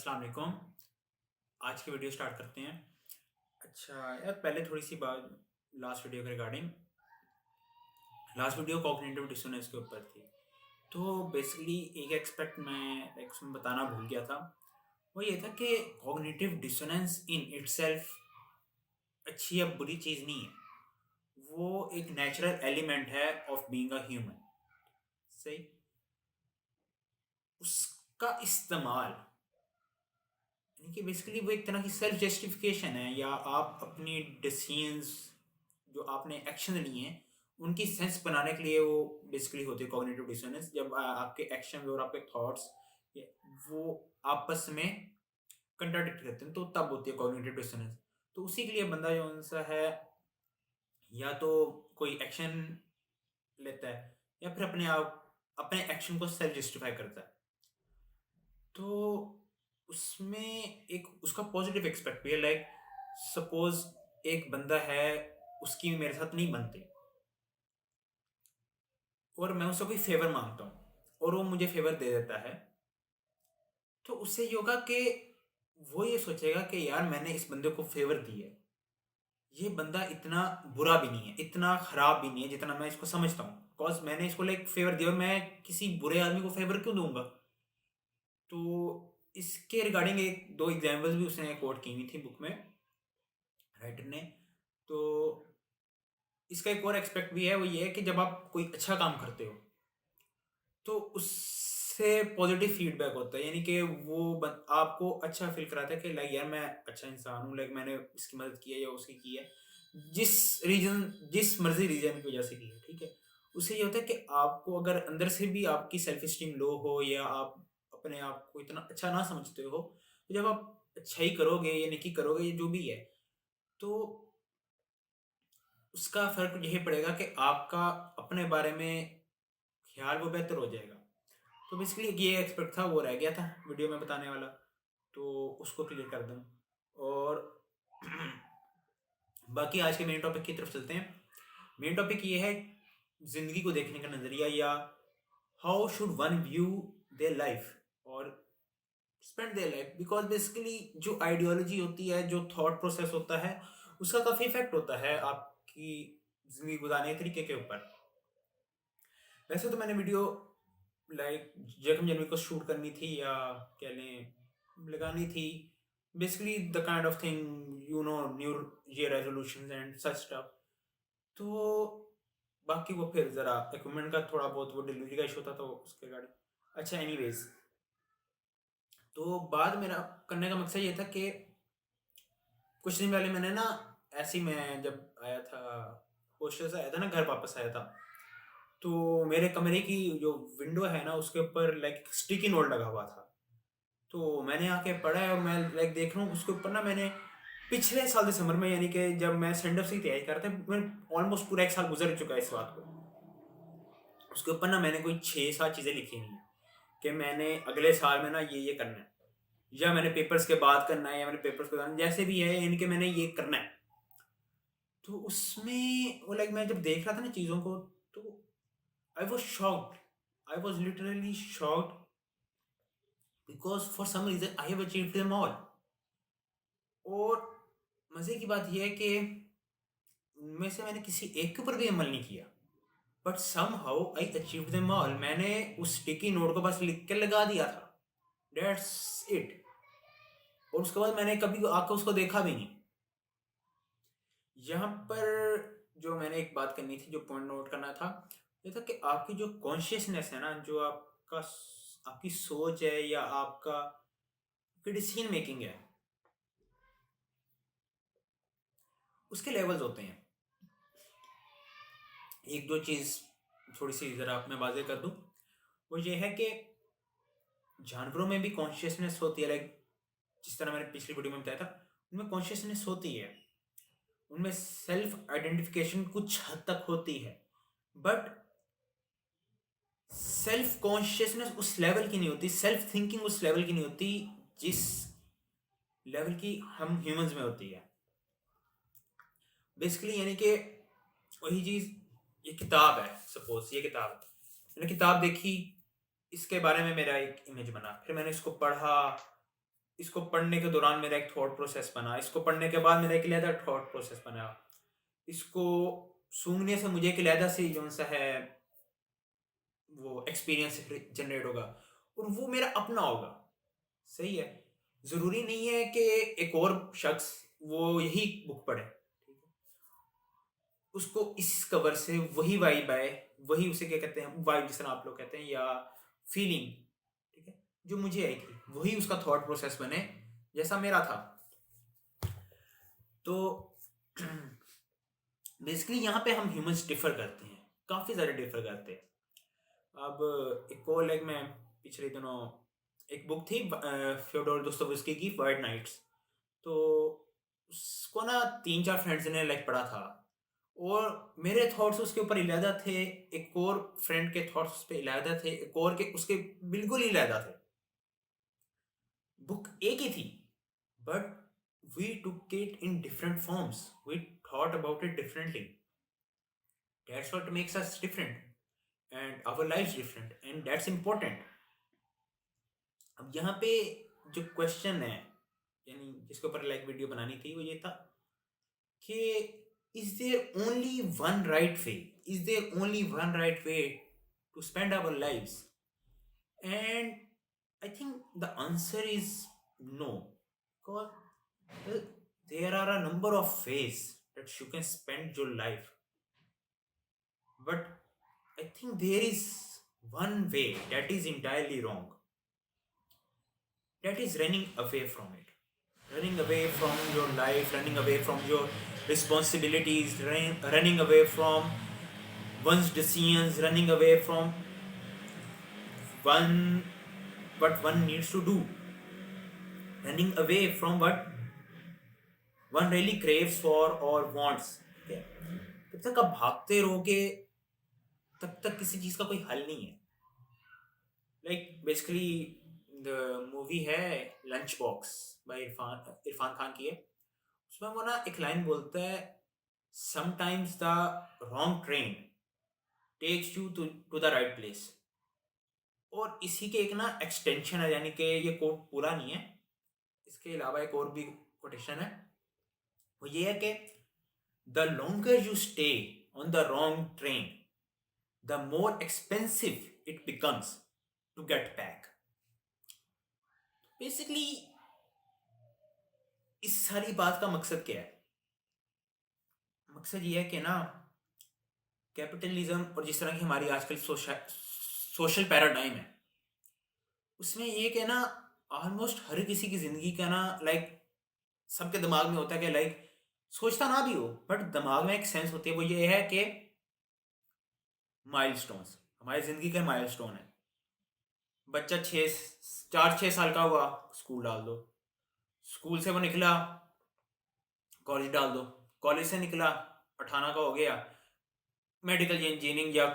अस्सलाम वालेकुम। आज की वीडियो स्टार्ट करते हैं। अच्छा यार, पहले थोड़ी सी बात लास्ट वीडियो के regarding. Last video cognitive dissonance के ऊपर थी। तो बेसिकली एक एस्पेक्ट मैं उसमें बताना भूल गया था। वो ये था कि कॉग्निटिव डिसोनेंस इन इटसेल्फ अच्छी या बुरी चीज़ नहीं है। वो एक नेचुरल एलिमेंट है ऑफ बीइंग अ ह्यूमन। सही। उसका इस्तेमाल यानी कि बेसिकली वो एक तरह की सेल्फ जस्टिफिकेशन है, या आप अपनी डिसीजंस जो आपने एक्शन लिए हैं उनकी सेंस बनाने के लिए वो बेसिकली होती है कॉग्निटिव डिसोनेंस। जब आपके एक्शन और आपके थॉट्स वो आपस में कंट्राडिक्ट करते हैं तो तब होती है कॉग्निटिव डिसोनेंस। तो उसी के लिए बंदा जो सा है, या तो कोई एक्शन लेता है या फिर अपने एक्शन को सेल्फ जस्टिफाई करता है। तो उसमें एक उसका पॉजिटिव एक्सपेक्ट भी है। लाइक सपोज एक बंदा है, उसकी मेरे साथ नहीं बनती और मैं उससे कोई फेवर मांगता हूँ और वो मुझे फेवर दे देता है। तो उससे ये होगा कि वो ये सोचेगा कि यार मैंने इस बंदे को फेवर दी है, ये बंदा इतना बुरा भी नहीं है, इतना खराब भी नहीं है जितना मैं इसको समझता हूँ। बिकॉज मैंने इसको लाइक फेवर दिया और मैं किसी बुरे आदमी को फेवर क्यों दूंगा। तो इसके रिगार्डिंग एक दो एग्जाम्पल्स भी उसने कोट की हुई थी बुक में, राइटर ने। तो इसका एक और एक्सपेक्ट भी है, वो ये है कि जब आप कोई अच्छा काम करते हो तो उससे पॉजिटिव फीडबैक होता है। यानी कि आपको अच्छा फील कराता है कि लाइक यार मैं अच्छा इंसान हूँ, लाइक मैंने इसकी मदद की है या उसकी की है, जिस मर्जी रीजन की वजह से की है। ठीक है। उससे ये होता है कि आपको अगर अंदर से भी आपकी सेल्फ स्टीम लो हो या आप अपने आप को इतना अच्छा ना समझते हो, तो जब आप अच्छाई करोगे या नेकी करोगे या जो भी है, तो उसका फर्क यही पड़ेगा कि आपका अपने बारे में ख्याल वो बेहतर हो जाएगा। तो बेसिकली ये एक्सपेक्ट था, वो रह गया था वीडियो में बताने वाला, तो उसको क्लियर कर दूँ। और बाकी आज के मेन टॉपिक की तरफ चलते हैं। मेन टॉपिक ये है ज़िंदगी को देखने का नज़रिया, या how should one view their life और spend their life. Because basically जो आइडियोलॉजी होती है, जो थॉट प्रोसेस होता है, उसका काफ़ी इफेक्ट होता है आपकी ज़िंदगी गुजारने के तरीके के ऊपर। वैसे तो मैंने वीडियो लाइक जख्म जनवरी को शूट करनी थी, या कह लें लगानी थी, basically the kind of thing new year resolutions and such stuff. तो बाकी वो फिर ज़रा इक्विपमेंट का थोड़ा बहुत वो डिलीवरी का इशू था, तो उसके रिगार्डिंग। अच्छा, एनीवेज, तो बाद मेरा करने का मकसद ये था कि कुछ दिन पहले मैंने ना, ऐसे ही मैं जब आया था हॉस्टल से आया था ना, घर वापस आया था, तो मेरे कमरे की जो विंडो है ना उसके ऊपर लाइक स्टिकी नोट लगा हुआ था। तो मैंने आके पढ़ा है और मैं लाइक देख रहा हूँ उसके ऊपर ना, मैंने पिछले साल दिसंबर में, यानी कि जब मैं सेंड ऑफ की तैयारी कर रहा था, मैं ऑलमोस्ट पूरा एक साल गुजर चुका है इस बात को, उसके ऊपर ना मैंने कोई 6-7 चीज़ें लिखी हुई हैं कि मैंने अगले साल में ना ये करना है, या मैंने पेपर्स के बाद करना है, या मैंने पेपर्स के बाद, जैसे भी है इनके मैंने ये करना है। तो उसमें वो लाइक मैं जब देख रहा था ना चीज़ों को, तो I was shocked, I was literally shocked, because for some reason I have achieved them all. और मज़े की बात यह है कि उनमें से मैंने किसी एक के ऊपर भी अमल नहीं किया, but somehow I achieve them all. मैंने उस स्टिकी नोट को बस लिख के लगा दिया था, दैट्स इट। और उसके बाद मैंने कभी आकर उसको देखा भी नहीं। यहाँ पर जो मैंने एक बात करनी थी, जो पॉइंट नोट करना था, ये था कि आपकी जो कॉन्शियसनेस है ना, जो आपकी सोच है, या आपका डिसीजन मेकिंग है, उसके लेवल्स होते हैं। एक दो चीज़ थोड़ी सी ज़रा मैं वाज़ेह कर दूँ, वो ये है कि जानवरों में भी कॉन्शियसनेस होती है। लाइक जिस तरह मैंने पिछली वीडियो में बताया था, उनमें कॉन्शियसनेस होती है, उनमें सेल्फ आइडेंटिफिकेशन कुछ हद तक होती है, बट सेल्फ कॉन्शियसनेस उस लेवल की नहीं होती, सेल्फ थिंकिंग उस लेवल की नहीं होती जिस लेवल की हम ह्यूमंस में होती है। बेसिकली यानी कि वही चीज़, ये किताब है, सपोज ये किताब है, मैंने किताब देखी, इसके बारे में मेरा एक इमेज बना, फिर मैंने इसको पढ़ा, इसको पढ़ने के दौरान मेरा एक थॉट प्रोसेस बना, इसको पढ़ने के बाद मेरा एक अलहदा थॉट प्रोसेस बना, इसको सूंघने से मुझे एक अलहदा सी जो सा है वो एक्सपीरियंस जनरेट होगा और वो मेरा अपना होगा। सही है, ज़रूरी नहीं है कि एक और शख्स वो यही बुक पढ़े, ठीक है? उसको इस कवर से वही वाइब आए, वही उसे क्या कहते हैं वाइब जिस तरह आप लोग कहते हैं या फीलिंग, ठीक है, जो मुझे आई थी वही उसका थॉट प्रोसेस बने जैसा मेरा था। तो बेसिकली यहाँ पे हम ह्यूमंस डिफर करते हैं, काफ़ी ज़्यादा डिफर करते हैं। अब एक और लाइक मैं पिछले दिनों एक बुक थी फ्योडोर दोस्तोयेवस्की की वाइट नाइट्स, तो उसको ना 3-4 फ्रेंड्स ने लाइक पढ़ा था और मेरे थॉट्स उसके ऊपर अलहदा थे, एक और फ्रेंड के थॉट्स उस पे अलहदा थे, एक और के उसके बिल्कुल ही अलहदा थे। बुक एक ही थी but we took it in different forms, we thought about it differently. That's what makes us different and our lives different and that's important. अब यहाँ पे जो क्वेश्चन है यानी जिसके ऊपर लाइक वीडियो बनानी थी वो ये था कि is there only one right way, is there only one right way to spend our lives? And I think the answer is no, because well, there are a number of ways that you can spend your life, but I think there is one way that is entirely wrong, that is running away from it, running away from your life, running away from your responsibilities, running away from one's decisions, running away from one what one needs to do, running away from what one really craves for or wants. Okay? जब तक आप भागते रहोगे तब तक किसी चीज़ का कोई हल नहीं है। लाइक बेसिकली द मूवी है Lunchbox by Irrfan Khan की है, उसमें वो ना एक लाइन बोलता है, sometimes the wrong train takes you to the right place. और इसी के एक ना एक्सटेंशन है, यानी कि ये कोट पूरा नहीं है, इसके अलावा एक और भी कोटेशन है, वो ये है कि the longer you stay on the wrong train the more expensive it becomes to get back. Basically इस सारी बात का मकसद क्या है? मकसद ये है कि ना कैपिटलिज्म और जिस तरह की हमारी आजकल सोशल पैराडाइम है उसमें ये कि ना ऑलमोस्ट हर किसी की ज़िंदगी का ना लाइक सबके दिमाग में होता है कि लाइक सोचता ना भी हो बट दिमाग में एक सेंस होती है, वो ये है कि माइलस्टोन्स हमारी ज़िंदगी के माइलस्टोन है। बच्चा 4-6 साल का हुआ स्कूल डाल दो, स्कूल से वो निकला कॉलेज डाल दो, कॉलेज से निकला 18 का हो गया मेडिकल इंजीनियरिंग या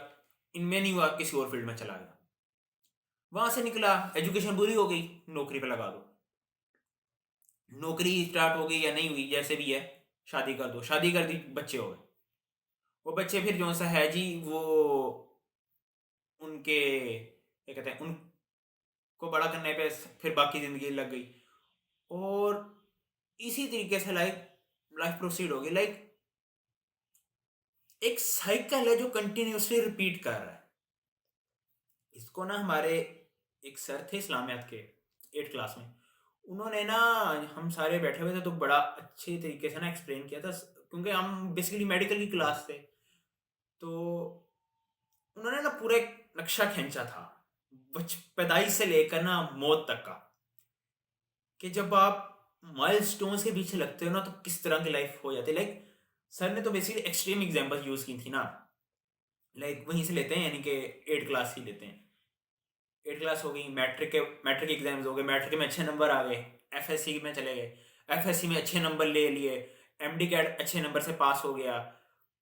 इनमें नहीं हुआ किसी और फील्ड में चला गया, वहां से निकला एजुकेशन पूरी हो गई नौकरी पे लगा दो, नौकरी स्टार्ट हो गई या नहीं हुई जैसे भी है शादी कर दो, शादी कर दी बच्चे हो गए, वो बच्चे फिर जो सा है जी वो उनके क्या कहते हैं उनको बड़ा करने पे फिर बाकी ज़िंदगी लग गई और इसी तरीके से लाइफ प्रोसीड होगी। लाइक एक साइकिल है जो कंटिन्यूसली रिपीट कर रहा है। इसको ना हमारे एक सर थे इस्लामियात के 8th क्लास में, उन्होंने ना हम सारे बैठे हुए थे तो बड़ा अच्छे तरीके से ना एक्सप्लेन किया था, क्योंकि हम बेसिकली मेडिकल की क्लास थे, तो उन्होंने ना पूरा एक नक्शा खींचा था पैदाइश से लेकर ना मौत तक का, कि जब आप माइलस्टोन्स के पीछे लगते हो ना तो किस तरह की लाइफ हो जाती है। लाइक सर ने तो बेसिकली एक्सट्रीम एग्जांपल यूज की थी ना, लाइक वहीं से लेते हैं, यानी कि 8th क्लास ही लेते हैं। 8th क्लास हो गई, मैट्रिक एग्जाम्स हो गए, मैट्रिक में अच्छे नंबर आ गए, एफएससी में चले गए, एफएससी में अच्छे नंबर ले लिए, एमडी कैट अच्छे नंबर से पास हो गया,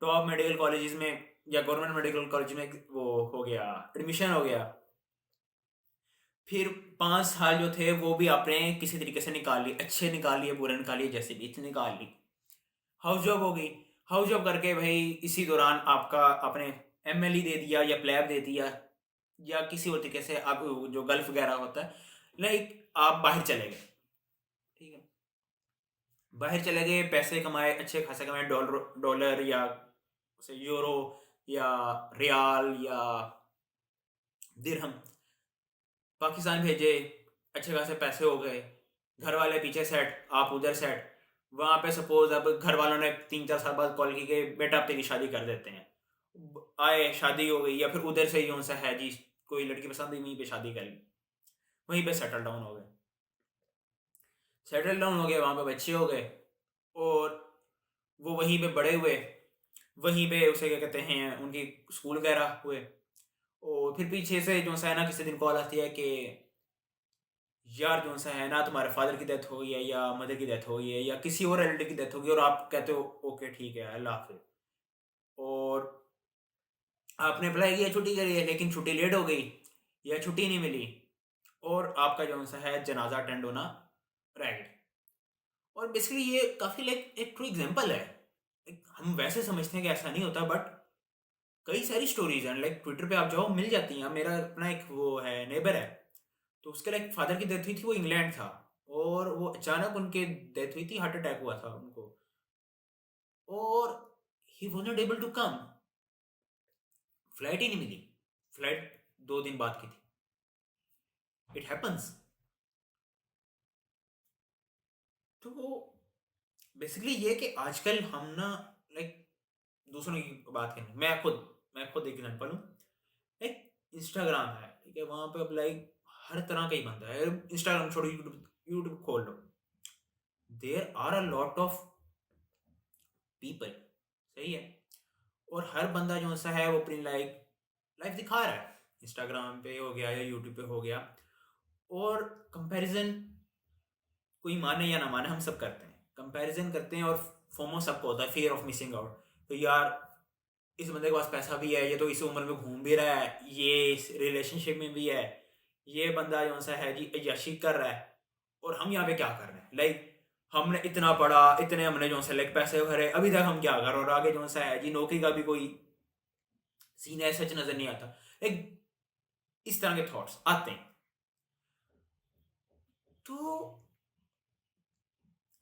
टॉप मेडिकल कॉलेजेस में या गवर्नमेंट मेडिकल कॉलेज में वो हो गया एडमिशन हो गया, फिर 5 साल जो थे वो भी आपने किसी तरीके से निकाल लिए, अच्छे निकाल लिए बुरे निकाल लिए जैसे भी निकाल ली, हाउस जॉब हो गई, हाउस जॉब करके भाई इसी दौरान आपका आपने एमएलई दे दिया या प्लैब दे दिया या किसी और तरीके से आप जो गल्फ वगैरह होता है, लाइक आप बाहर चले गए, ठीक है, बाहर चले गए, पैसे कमाए, अच्छे खासे कमाए, डॉलर डॉलर या से यूरो या रियाल या दिरहम, पाकिस्तान भेजे, अच्छे खासे पैसे हो गए, घर वाले पीछे सेट, आप उधर सेट। वहाँ पे सपोज अब घर वालों ने 3-4 साल बाद कॉल की कि बेटा अब तेरी शादी कर देते हैं, आए, शादी हो गई, या फिर उधर से ही कौन सा है जी, कोई लड़की पसंद ही, वहीं पे शादी कर ली, वहीं पे सेटल डाउन हो गए, सेटल डाउन हो गए, वहाँ पे बच्चे हो गए, और वो वहीं पे बड़े हुए, वहीं पे उसे क्या कहते हैं, उनकी स्कूल वगैरह हुए। और फिर पीछे से जो सा है ना, किसी दिन कॉल आती है कि यार जो सा है ना, तुम्हारे फादर की डेथ हो गई है, या मदर की डेथ हो गई है, या किसी और रिलेटिव की डेथ हो गई, और आप कहते हो ओके ठीक है, अल्लाह हाफिज, और आपने अप्लाई किया, छुट्टी करी है, लेकिन छुट्टी लेट हो गई या छुट्टी नहीं मिली, और आपका जो सा है जनाजा अटेंड होना रह गया। और बेसिकली ये काफ़ी लाइक एक ट्रू एग्जांपल है। हम वैसे समझते हैं कि ऐसा नहीं होता, बट कई सारी स्टोरीज हैं, लाइक ट्विटर पे आप जाओ मिल जाती हैं। मेरा अपना एक वो है, नेबर है, तो उसके लाइक फादर की डेथ हुई थी, वो इंग्लैंड था, और वो अचानक उनके डेथ हुई थी, हार्ट अटैक हुआ था उनको, और he was not able to come, flight ही नहीं मिली, फ्लाइट 2 दिन बाद की थी, इट हैपन्स। तो बेसिकली ये कि आजकल हम ना लाइक दूसरों की बात करें, मैं खुद एक एग्जांपल हूँ। एक इंस्टाग्राम है, ठीक है, वहाँ पे अब लाइक हर तरह का ही बंदा है। इंस्टाग्राम छोड़ो, यूट्यूब यूट्यूब खोल लो, there are a lot of people, सही है, और हर बंदा जो सा है वो अपनी लाइफ लाइफ दिखा रहा है, इंस्टाग्राम पे हो गया या यूट्यूब पे हो गया, और कंपैरिजन, कोई माने या ना माने, हम सब करते हैं, कंपैरिजन करते हैं, और फोमो सबको होता है, फियर ऑफ मिसिंग आउट। तो यार इस बंदे के पास पैसा भी है, ये तो इस उम्र में घूम भी रहा है, ये इस रिलेशनशिप में भी है, ये बंदा जो सा है जी अय्याशी कर रहा है, और हम यहाँ पे क्या कर रहे हैं, लाइक हमने इतना पढ़ा, इतने हमने जो सा लाइक पैसे भरे, अभी तक हम क्या कर रहे हैं, और आगे जो सा है जी नौकरी का भी कोई सीन ऐसा सच नजर नहीं आता, लाइक इस तरह के थॉट्स आते हैं। तो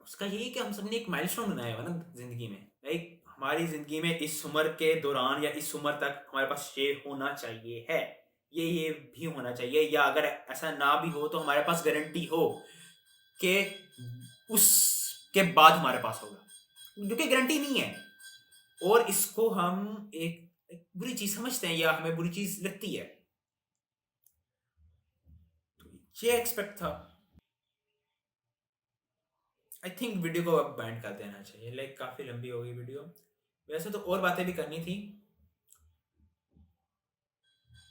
उसका यही कि हम सबने एक माइलस्टोन बनाया हुआ ना जिंदगी में, लाइक हमारी जिंदगी में इस उम्र के दौरान या इस उम्र तक हमारे पास ये होना चाहिए है, ये भी होना चाहिए, या अगर ऐसा ना भी हो तो हमारे पास गारंटी हो कि उसके बाद हमारे पास होगा, जो कि गारंटी नहीं है, और इसको हम एक बुरी चीज समझते हैं, या हमें बुरी चीज लगती है। तो ये एक्सपेक्ट था। आई थिंक वीडियो को अब बैंड कर देना चाहिए, लाइक काफ़ी लंबी हो गई वीडियो, वैसे तो और बातें भी करनी थी,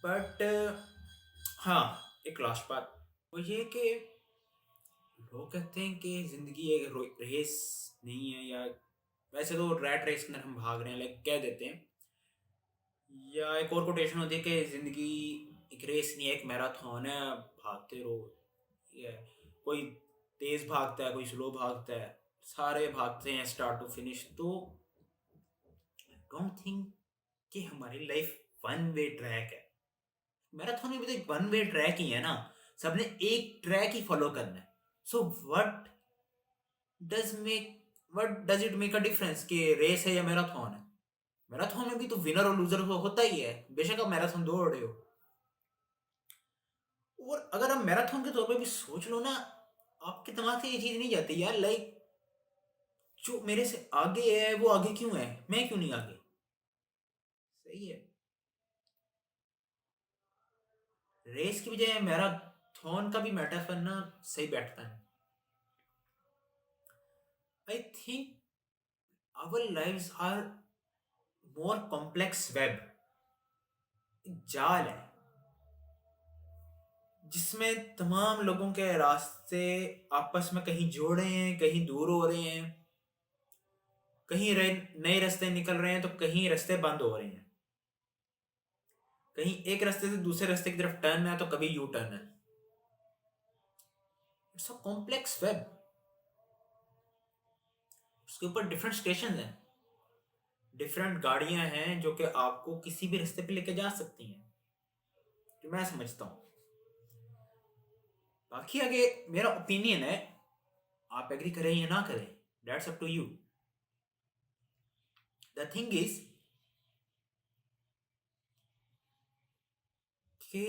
बट हाँ, एक लास्ट बात वो ये कि लोग कहते हैं कि ज़िंदगी एक रेस नहीं है, या वैसे तो रैट रेस के अंदर हम भाग रहे हैं, लाइक कह देते हैं, या एक और कोटेशन होती है कि ज़िंदगी एक रेस नहीं है, एक मैराथन है, भागते रहो। ये कोई तेज़ भागता है, कोई स्लो भागता है, सारे भागते हैं स्टार्ट टू फिनिश। तो डोंट थिंक कि हमारी लाइफ वन वे ट्रैक है। मैराथन में भी तो एक वन वे ट्रैक ही है ना, सबने एक ट्रैक ही फॉलो करना है। So does make what does it make a difference कि रेस है या मैराथन है? मैराथन में भी तो विनर और लूजर तो होता ही है, बेशक आप मैराथन दौड़ रहे हो। और अगर आप मैराथन के तौर पे भी सोच लो ना, आपके दिमाग से ये चीज नहीं जाती यार, लाइक जो मेरे से आगे है वो आगे क्यों है, मैं क्यों नहीं आगे? सही है, रेस की बजाय मैराथन का भी मेटाफर ना सही बैठता है। I think our lives are more complex web, जाल है जिसमें तमाम लोगों के रास्ते आपस में कहीं जोड़ रहे हैं, कहीं दूर हो रहे हैं, कहीं नए रास्ते निकल रहे हैं, तो कहीं रास्ते बंद हो रहे हैं, कहीं एक रास्ते से दूसरे रास्ते की तरफ टर्न है, तो कभी यू टर्न है। इट्स अ कॉम्प्लेक्स वेब, उसके ऊपर डिफरेंट स्टेशन हैं, डिफरेंट गाड़ियां हैं जो कि आपको किसी भी रास्ते पे लेके जा सकती हैं, जो मैं समझता हूँ। बाकी आगे मेरा ओपिनियन है आप एग्री करें या ना करें, that's up to you. The thing is कि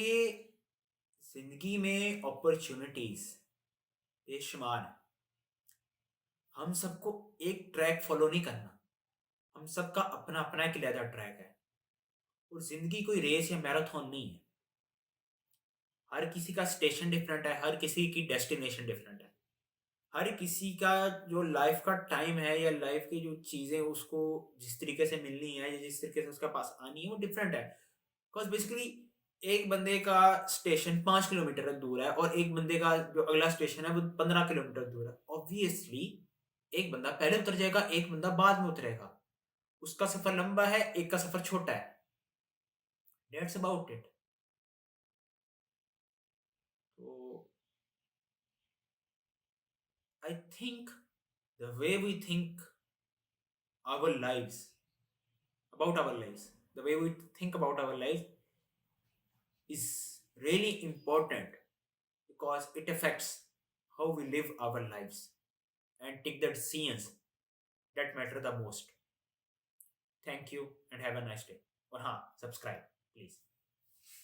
जिंदगी में अपॉर्चुनिटीज बेशुमार हैं। हम सबको एक ट्रैक फॉलो नहीं करना, हम सबका अपना अपना एक अलग ट्रैक है। और जिंदगी कोई रेस या मैराथन नहीं है। हर किसी का स्टेशन डिफरेंट है, हर किसी की डेस्टिनेशन डिफरेंट है। हर किसी का जो लाइफ का टाइम है या लाइफ की जो चीज़ें उसको जिस तरीके से मिलनी है या जिस तरीके से उसके पास आनी है वो डिफरेंट है। बिकॉज बेसिकली एक बंदे का स्टेशन 5 किलोमीटर दूर है और एक बंदे का जो अगला स्टेशन है वो 15 किलोमीटर दूर है। ऑब्वियसली एक बंदा पहले उतर जाएगा, एक बंदा बाद में उतरेगा। उसका सफर लंबा है, एक का सफर छोटा है। That's about it. तो I think the way we think our lives the way we think about our lives is really important because it affects how we live our lives and take the decisions that matter the most. Thank you and have a nice day. Or हाँ, subscribe please.